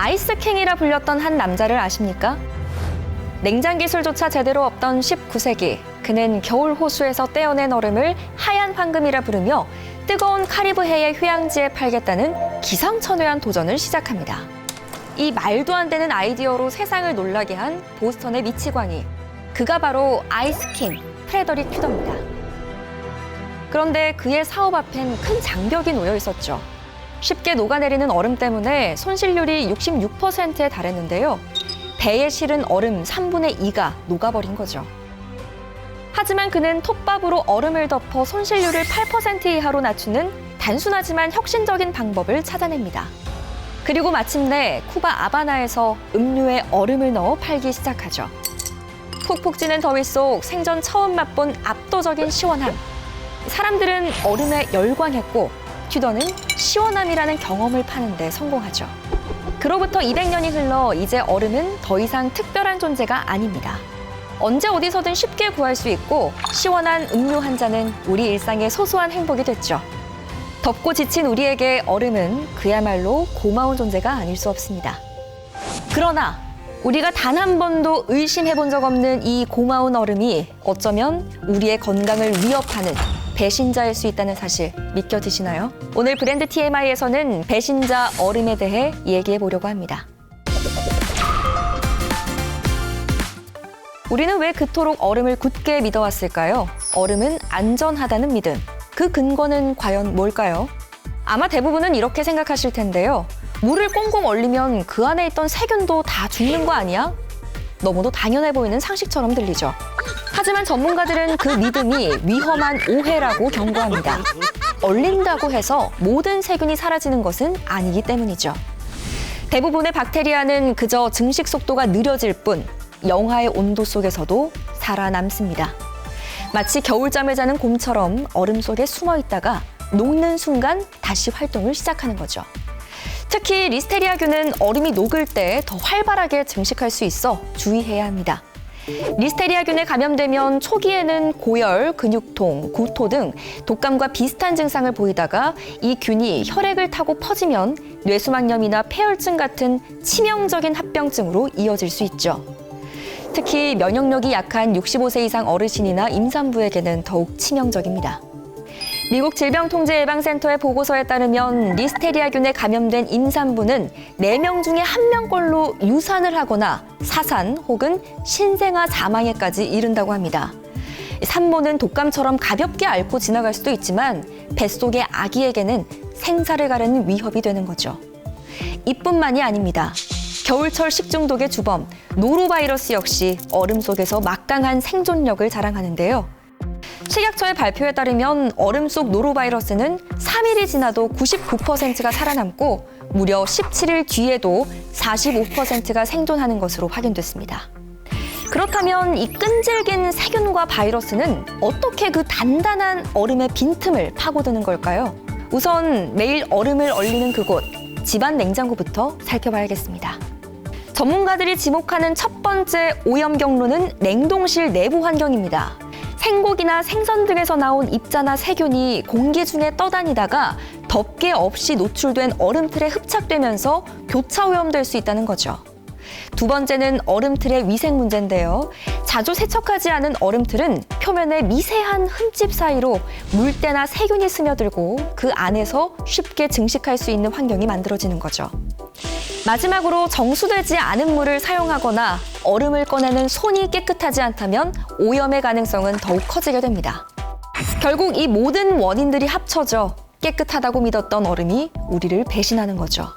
아이스킹이라 불렸던 한 남자를 아십니까? 냉장 기술조차 제대로 없던 19세기, 그는 겨울 호수에서 떼어낸 얼음을 하얀 황금이라 부르며 뜨거운 카리브해의 휴양지에 팔겠다는 기상천외한 도전을 시작합니다. 이 말도 안 되는 아이디어로 세상을 놀라게 한 보스턴의 미치광이, 그가 바로 아이스킹 프레더릭 튜더입니다. 그런데 그의 사업 앞엔 큰 장벽이 놓여 있었죠. 쉽게 녹아내리는 얼음 때문에 손실률이 66%에 달했는데요. 배에 실은 얼음 3분의 2가 녹아버린 거죠. 하지만 그는 톱밥으로 얼음을 덮어 손실률을 8% 이하로 낮추는 단순하지만 혁신적인 방법을 찾아냅니다. 그리고 마침내 쿠바 아바나에서 음료에 얼음을 넣어 팔기 시작하죠. 푹푹 찌는 더위 속 생전 처음 맛본 압도적인 시원함. 사람들은 얼음에 열광했고 튜더는 시원함이라는 경험을 파는 데 성공하죠. 그로부터 200년이 흘러 이제 얼음은 더 이상 특별한 존재가 아닙니다. 언제 어디서든 쉽게 구할 수 있고 시원한 음료 한 잔은 우리 일상의 소소한 행복이 됐죠. 덥고 지친 우리에게 얼음은 그야말로 고마운 존재가 아닐 수 없습니다. 그러나 우리가 단 한 번도 의심해 본 적 없는 이 고마운 얼음이 어쩌면 우리의 건강을 위협하는 배신자일 수 있다는 사실 믿겨지시나요? 오늘 브랜드 TMI에서는 배신자 얼음에 대해 얘기해 보려고 합니다. 우리는 왜 그토록 얼음을 굳게 믿어왔을까요? 얼음은 안전하다는 믿음. 그 근거는 과연 뭘까요? 아마 대부분은 이렇게 생각하실 텐데요. 물을 꽁꽁 얼리면 그 안에 있던 세균도 다 죽는 거 아니야? 너무도 당연해 보이는 상식처럼 들리죠. 하지만 전문가들은 그 믿음이 위험한 오해라고 경고합니다. 얼린다고 해서 모든 세균이 사라지는 것은 아니기 때문이죠. 대부분의 박테리아는 그저 증식 속도가 느려질 뿐 영하의 온도 속에서도 살아남습니다. 마치 겨울잠을 자는 곰처럼 얼음 속에 숨어 있다가 녹는 순간 다시 활동을 시작하는 거죠. 특히 리스테리아균은 얼음이 녹을 때 더 활발하게 증식할 수 있어 주의해야 합니다. 리스테리아균에 감염되면 초기에는 고열, 근육통, 구토 등 독감과 비슷한 증상을 보이다가 이 균이 혈액을 타고 퍼지면 뇌수막염이나 폐혈증 같은 치명적인 합병증으로 이어질 수 있죠. 특히 면역력이 약한 65세 이상 어르신이나 임산부에게는 더욱 치명적입니다. 미국 질병통제예방센터의 보고서에 따르면 리스테리아균에 감염된 임산부는 4명 중에 1명꼴로 유산을 하거나 사산 혹은 신생아 사망에까지 이른다고 합니다. 산모는 독감처럼 가볍게 앓고 지나갈 수도 있지만 뱃속의 아기에게는 생사를 가르는 위협이 되는 거죠. 이뿐만이 아닙니다. 겨울철 식중독의 주범 노로바이러스 역시 얼음 속에서 막강한 생존력을 자랑하는데요. 식약처의 발표에 따르면 얼음 속 노로바이러스는 3일이 지나도 99%가 살아남고 무려 17일 뒤에도 45%가 생존하는 것으로 확인됐습니다. 그렇다면 이 끈질긴 세균과 바이러스는 어떻게 그 단단한 얼음의 빈틈을 파고드는 걸까요? 우선 매일 얼음을 얼리는 그곳, 집안 냉장고부터 살펴봐야겠습니다. 전문가들이 지목하는 첫 번째 오염 경로는 냉동실 내부 환경입니다. 생고기나 생선 등에서 나온 입자나 세균이 공기 중에 떠다니다가 덮개 없이 노출된 얼음틀에 흡착되면서 교차 오염될 수 있다는 거죠. 두 번째는 얼음틀의 위생 문제인데요. 자주 세척하지 않은 얼음틀은 표면에 미세한 흠집 사이로 물때나 세균이 스며들고 그 안에서 쉽게 증식할 수 있는 환경이 만들어지는 거죠. 마지막으로 정수되지 않은 물을 사용하거나 얼음을 꺼내는 손이 깨끗하지 않다면 오염의 가능성은 더욱 커지게 됩니다. 결국 이 모든 원인들이 합쳐져 깨끗하다고 믿었던 얼음이 우리를 배신하는 거죠.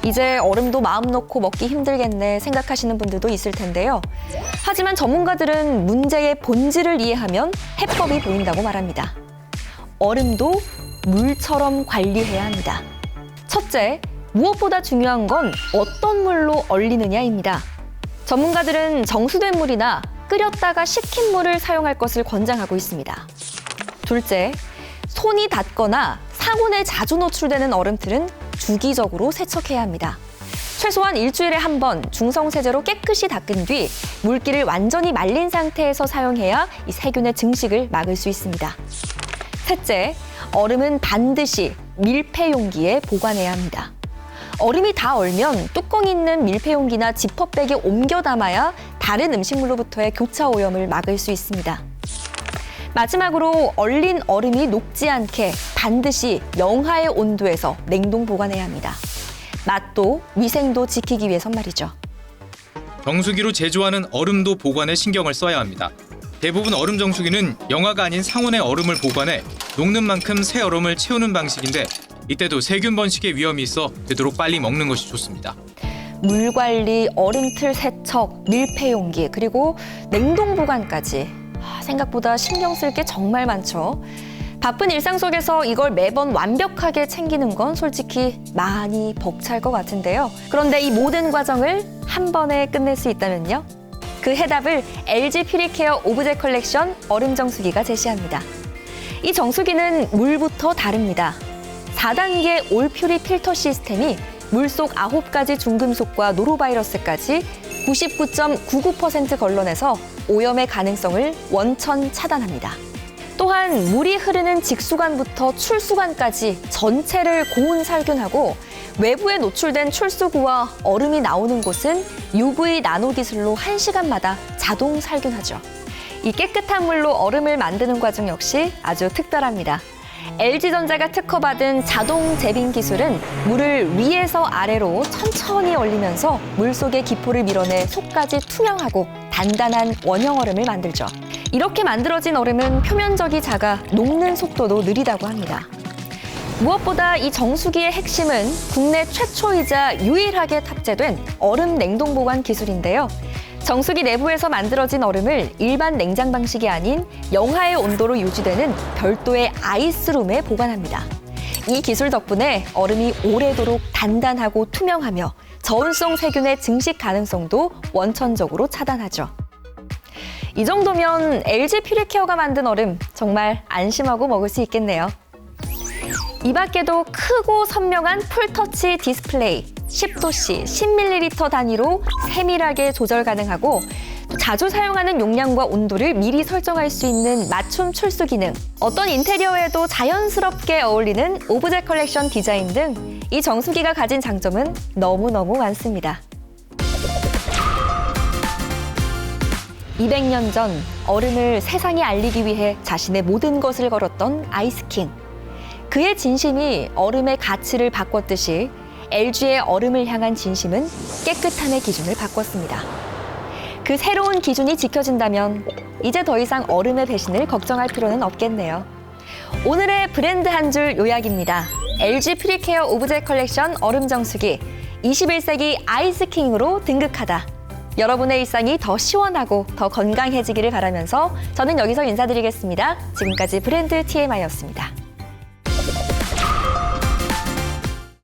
이제 얼음도 마음 놓고 먹기 힘들겠네 생각하시는 분들도 있을 텐데요. 하지만 전문가들은 문제의 본질을 이해하면 해법이 보인다고 말합니다. 얼음도 물처럼 관리해야 합니다. 첫째, 무엇보다 중요한 건 어떤 물로 얼리느냐입니다. 전문가들은 정수된 물이나 끓였다가 식힌 물을 사용할 것을 권장하고 있습니다. 둘째, 손이 닿거나 상온에 자주 노출되는 얼음틀은 주기적으로 세척해야 합니다. 최소한 일주일에 한 번 중성세제로 깨끗이 닦은 뒤 물기를 완전히 말린 상태에서 사용해야 이 세균의 증식을 막을 수 있습니다. 셋째, 얼음은 반드시 밀폐 용기에 보관해야 합니다. 얼음이 다 얼면 뚜껑 있는 밀폐용기나 지퍼백에 옮겨 담아야 다른 음식물로부터의 교차 오염을 막을 수 있습니다. 마지막으로 얼린 얼음이 녹지 않게 반드시 영하의 온도에서 냉동 보관해야 합니다. 맛도 위생도 지키기 위해선 말이죠. 정수기로 제조하는 얼음도 보관에 신경을 써야 합니다. 대부분 얼음 정수기는 영하가 아닌 상온의 얼음을 보관해 녹는 만큼 새 얼음을 채우는 방식인데 이때도 세균 번식의 위험이 있어 되도록 빨리 먹는 것이 좋습니다. 물 관리, 얼음틀 세척, 밀폐용기, 그리고 냉동 보관까지 생각보다 신경 쓸 게 정말 많죠. 바쁜 일상 속에서 이걸 매번 완벽하게 챙기는 건 솔직히 많이 벅찰 것 같은데요. 그런데 이 모든 과정을 한 번에 끝낼 수 있다면요? 그 해답을 LG 퓨리케어 오브제 컬렉션 얼음 정수기가 제시합니다. 이 정수기는 물부터 다릅니다. 4단계 올퓨리 필터 시스템이 물속 9가지 중금속과 노로바이러스까지 99.99% 걸러내서 오염의 가능성을 원천 차단합니다. 또한 물이 흐르는 직수관부터 출수관까지 전체를 고온 살균하고 외부에 노출된 출수구와 얼음이 나오는 곳은 UV 나노 기술로 1시간마다 자동 살균하죠. 이 깨끗한 물로 얼음을 만드는 과정 역시 아주 특별합니다. LG전자가 특허받은 자동 제빙 기술은 물을 위에서 아래로 천천히 얼리면서 물속의 기포를 밀어내 속까지 투명하고 단단한 원형 얼음을 만들죠. 이렇게 만들어진 얼음은 표면적이 작아 녹는 속도도 느리다고 합니다. 무엇보다 이 정수기의 핵심은 국내 최초이자 유일하게 탑재된 얼음 냉동 보관 기술인데요. 정수기 내부에서 만들어진 얼음을 일반 냉장 방식이 아닌 영하의 온도로 유지되는 별도의 아이스룸에 보관합니다. 이 기술 덕분에 얼음이 오래도록 단단하고 투명하며 저온성 세균의 증식 가능성도 원천적으로 차단하죠. 이 정도면 LG 퓨리케어가 만든 얼음 정말 안심하고 먹을 수 있겠네요. 이 밖에도 크고 선명한 풀터치 디스플레이, 10도씨, 10ml 단위로 세밀하게 조절 가능하고 자주 사용하는 용량과 온도를 미리 설정할 수 있는 맞춤 출수 기능, 어떤 인테리어에도 자연스럽게 어울리는 오브제 컬렉션 디자인 등 이 정수기가 가진 장점은 너무너무 많습니다. 200년 전 얼음을 세상에 알리기 위해 자신의 모든 것을 걸었던 아이스킹. 그의 진심이 얼음의 가치를 바꿨듯이 LG의 얼음을 향한 진심은 깨끗함의 기준을 바꿨습니다. 그 새로운 기준이 지켜진다면 이제 더 이상 얼음의 배신을 걱정할 필요는 없겠네요. 오늘의 브랜드 한 줄 요약입니다. LG 퓨리케어 오브제 컬렉션 얼음 정수기 21세기 아이스킹으로 등극하다. 여러분의 일상이 더 시원하고 더 건강해지기를 바라면서 저는 여기서 인사드리겠습니다. 지금까지 브랜드 TMI였습니다.